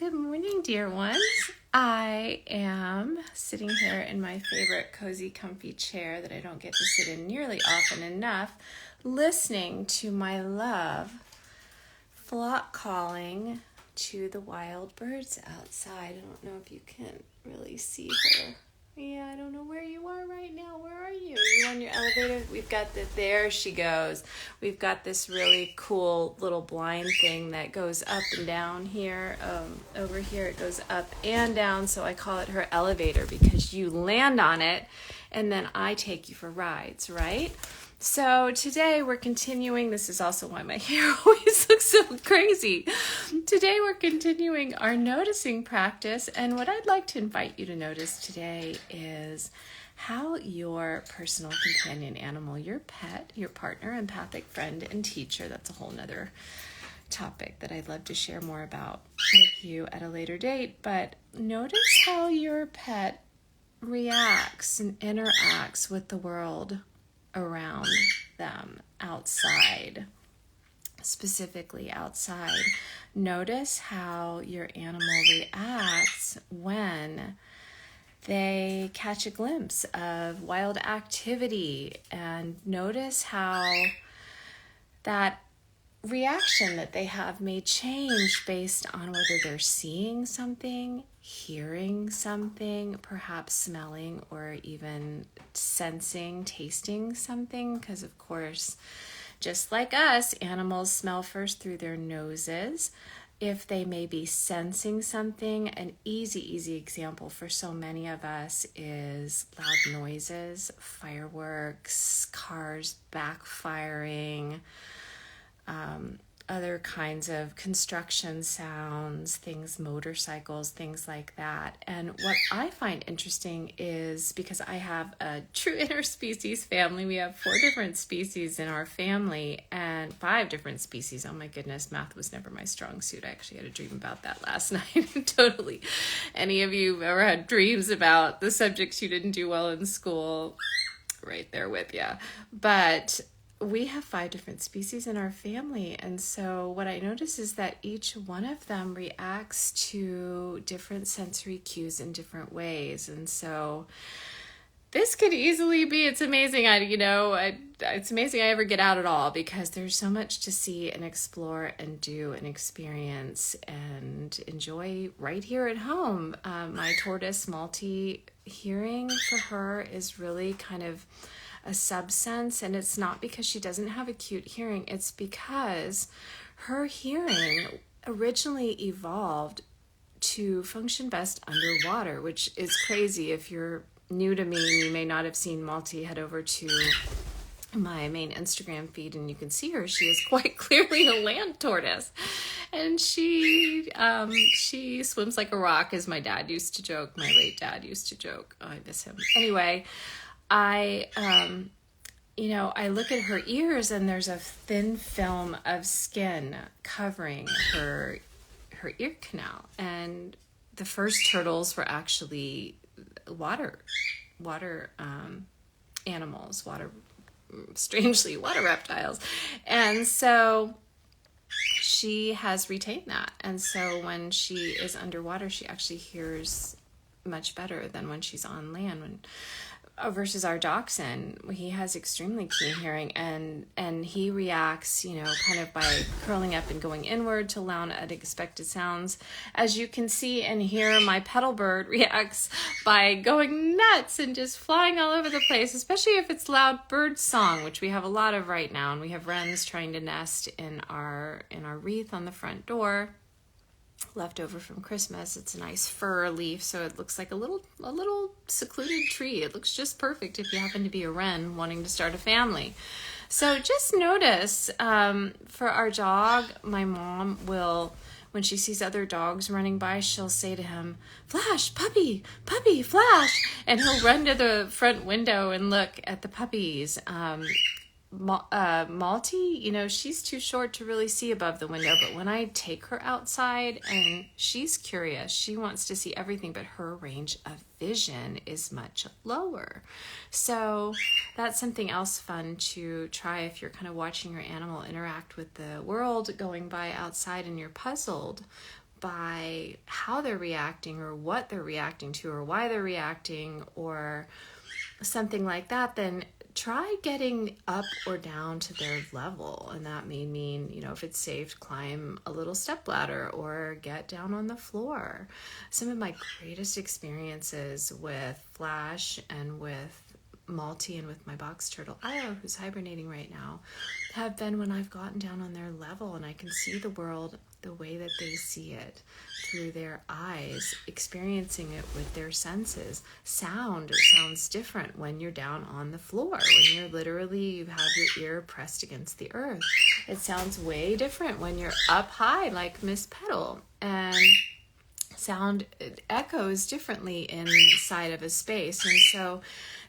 Good morning, dear ones. I am sitting here in my favorite cozy, comfy chair that I don't get to sit in nearly often enough, listening to my love flock calling to the wild birds outside. I don't know if you can really see her. Yeah, I don't know where you are right now. Where are you? Are you on your elevator? There she goes. We've got this really cool little blind thing that goes up and down here. Over here it goes up and down, so I call it her elevator because you land on it and then I take you for rides, right? So today we're continuing, this is also why my hair always looks so crazy. Today we're continuing our noticing practice, and what I'd like to invite you to notice today is how your personal companion animal, your pet, your partner, empathic friend, and teacher, that's a whole nother topic that I'd love to share more about with you at a later date, but notice how your pet reacts and interacts with the world around them outside, specifically outside. Notice how your animal reacts when they catch a glimpse of wild activity, and notice how that reaction that they have may change based on whether they're seeing something, hearing something, perhaps smelling or even sensing, tasting something, because of course, just like us, animals smell first through their noses. If they may be sensing something, an easy example for so many of us is loud noises, fireworks, cars backfiring, other kinds of construction sounds, things, motorcycles, things like that. And what I find interesting is, because I have a true interspecies family, we have 4 different species in our family and 5 different species. Oh my goodness, math was never my strong suit. I actually had a dream about that last night. Totally. Any of you ever had dreams about the subjects you didn't do well in school? Right there with you. But we have 5 different species in our family, and so what I notice is that each one of them reacts to different sensory cues in different ways. And so this could easily be, it's amazing, it's amazing I ever get out at all, because there's so much to see and explore and do and experience and enjoy right here at home. My tortoise Malty, hearing for her is really kind of a subsense, and it's not because she doesn't have acute hearing, it's because her hearing originally evolved to function best underwater, which is crazy. If you're new to me and you may not have seen Malty, head over to my main Instagram feed and you can see her. She is quite clearly a land tortoise, and she swims like a rock, as my dad used to joke. My late dad used to joke. Oh, I miss him. Anyway, I look at her ears and there's a thin film of skin covering her ear canal. And the first turtles were actually water animals, strangely water reptiles. And so she has retained that. And so when she is underwater, she actually hears much better than when she's on land. Versus our dachshund, he has extremely keen hearing, and he reacts, kind of by curling up and going inward to loud, unexpected sounds. As you can see and hear, my petal bird reacts by going nuts and just flying all over the place, especially if it's loud bird song, which we have a lot of right now, and we have wrens trying to nest in our wreath on the front door. Left over from Christmas. It's a nice fir leaf, so it looks like a little secluded tree. It looks just perfect if you happen to be a wren wanting to start a family. So just notice, for our dog, my mom will, when she sees other dogs running by, she'll say to him, "Flash, puppy, Flash," and he'll run to the front window and look at the puppies. Malty, she's too short to really see above the window, but when I take her outside, and she's curious, she wants to see everything, but her range of vision is much lower. So that's something else fun to try if you're kind of watching your animal interact with the world going by outside and you're puzzled by how they're reacting or what they're reacting to or why they're reacting or something like that, then try getting up or down to their level. And that may mean, if it's safe, climb a little step ladder or get down on the floor. Some of my greatest experiences with Flash and with Malty and with my box turtle, Io, who's hibernating right now, have been when I've gotten down on their level and I can see the world the way that they see it, through their eyes, experiencing it with their senses. Sound, it sounds different when you're down on the floor, when you have your ear pressed against the earth. It sounds way different when you're up high like Miss Petal, and sound echoes differently inside of a space. And so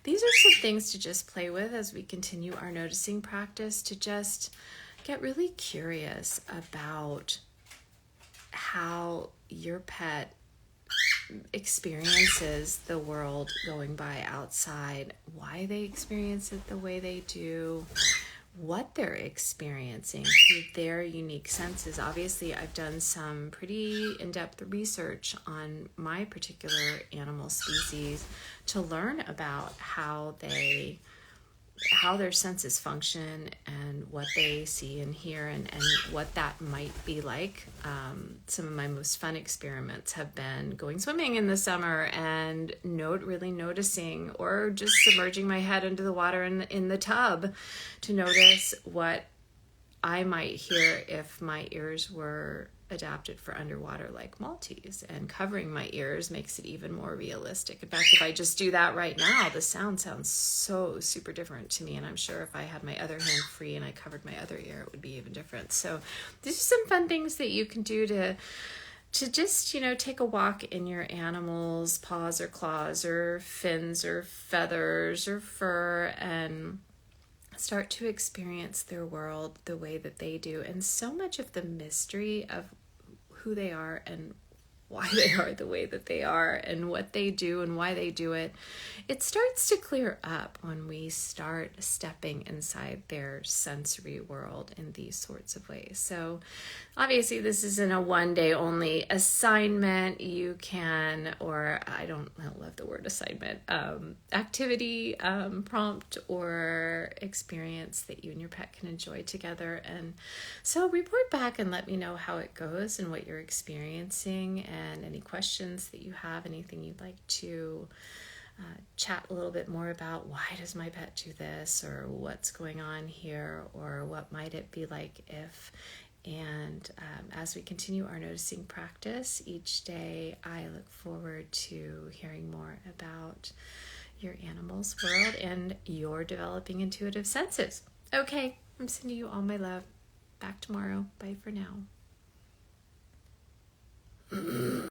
these are some things to just play with as we continue our noticing practice, to just get really curious about how your pet experiences the world going by outside, why they experience it the way they do, what they're experiencing through their unique senses. Obviously, I've done some pretty in-depth research on my particular animal species to learn about how their senses function and what they see and hear and what that might be like. Some of my most fun experiments have been going swimming in the summer and really noticing, or just submerging my head into the water in the tub to notice what I might hear if my ears were adapted for underwater like Maltese, and covering my ears makes it even more realistic. In fact, if I just do that right now, the sound sounds so super different to me, and I'm sure if I had my other hand free and I covered my other ear, it would be even different. So these are some fun things that you can do to just, take a walk in your animal's paws or claws or fins or feathers or fur, and start to experience their world the way that they do. And so much of the mystery of who they are and why they are the way that they are and what they do and why they do it, it starts to clear up when we start stepping inside their sensory world in these sorts of ways. So obviously this isn't a one-day only assignment. You can, or I don't love the word assignment, activity, prompt, or experience that you and your pet can enjoy together. And so report back and let me know how it goes and what you're experiencing, and any questions that you have, anything you'd like to chat a little bit more about. Why does my pet do this, or what's going on here, or what might it be like if. And as we continue our noticing practice each day, I look forward to hearing more about your animal's world and your developing intuitive senses. Okay, I'm sending you all my love. Back tomorrow. Bye for now.